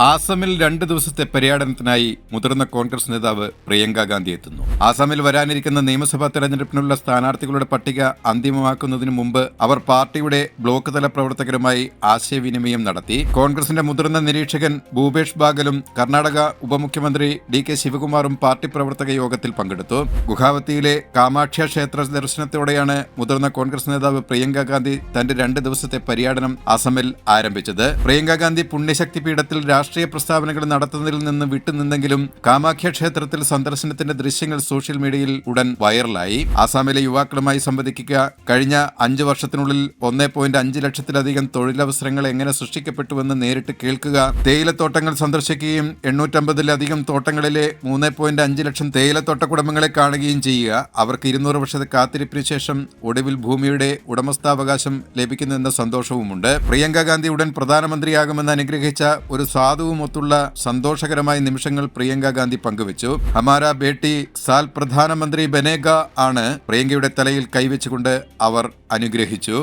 ആസാമിൽ 2 ദിവസത്തെ പര്യടനത്തിനായി മുതിർന്ന കോൺഗ്രസ് നേതാവ് പ്രിയങ്ക ഗാന്ധി എത്തുന്നു. ആസാമിൽ വരാനിരിക്കുന്ന നിയമസഭാ തെരഞ്ഞെടുപ്പിനുള്ള സ്ഥാനാർത്ഥികളുടെ പട്ടിക അന്തിമമാക്കുന്നതിന് മുമ്പ് അവർ പാർട്ടിയുടെ ബ്ലോക്ക് തല പ്രവർത്തകരുമായി ആശയവിനിമയം നടത്തി. കോൺഗ്രസിന്റെ മുതിർന്ന നിരീക്ഷകൻ ഭൂപേഷ് ബാഗലും കർണാടക ഉപമുഖ്യമന്ത്രി ഡി.കെ. ശിവകുമാറും പാർട്ടി പ്രവർത്തക യോഗത്തിൽ പങ്കെടുത്തു. ഗുവാഹത്തിയിലെ കാമാക്ഷ്യ ക്ഷേത്ര ദർശനത്തോടെയാണ് മുതിർന്ന കോൺഗ്രസ് നേതാവ് പ്രിയങ്ക ഗാന്ധി തന്റെ 2 ദിവസത്തെ പര്യടനം അസമിൽ ആരംഭിച്ചത്. പ്രിയങ്ക ഗാന്ധി പുണ്യശക്തി പീഠത്തിൽ രാഷ്ട്രീയ പ്രസ്താവനകൾ നടത്തുന്നതിൽ നിന്ന് വിട്ടുനിന്നെങ്കിലും കാമാഖ്യ ക്ഷേത്രത്തിൽ സന്ദർശനത്തിന്റെ ദൃശ്യങ്ങൾ സോഷ്യൽ മീഡിയയിൽ ഉടൻ വൈറലായി. ആസാമിലെ യുവാക്കളുമായി സംവദിക്കുക, കഴിഞ്ഞ 5 വർഷത്തിനുള്ളിൽ 1.5 ലക്ഷത്തിലധികം തൊഴിലവസരങ്ങൾ എങ്ങനെ സൃഷ്ടിക്കപ്പെട്ടുവെന്ന് നേരിട്ട് കേൾക്കുക, തേയിലത്തോട്ടങ്ങൾ സന്ദർശിക്കുകയും 850-ലധികം തോട്ടങ്ങളിലെ 3.5 ലക്ഷം തേയിലത്തോട്ട കുടുംബങ്ങളെ കാണുകയും ചെയ്യുക, അവർക്ക് 200 വർഷത്തെ കാത്തിരിപ്പിന് ശേഷം ഒടുവിൽ ഭൂമിയുടെ ഉടമസ്ഥാവകാശം ലഭിക്കുന്നെന്ന സന്തോഷവുമുണ്ട്. പ്രിയങ്ക ഗാന്ധി ഉടൻ പ്രധാനമന്ത്രിയാകുമെന്ന് അനുഗ്രഹിച്ച ഒരു സാധുവുമൊത്തുള്ള സന്തോഷകരമായ നിമിഷങ്ങൾ പ്രിയങ്ക ഗാന്ധി പങ്കുവച്ചു. ഹമാര ബേട്ടി സാൽ പ്രധാനമന്ത്രി ബനേഗ ആണ് പ്രിയങ്കയുടെ തലയിൽ കൈവച്ചുകൊണ്ട് അവർ അനുഗ്രഹിച്ചു.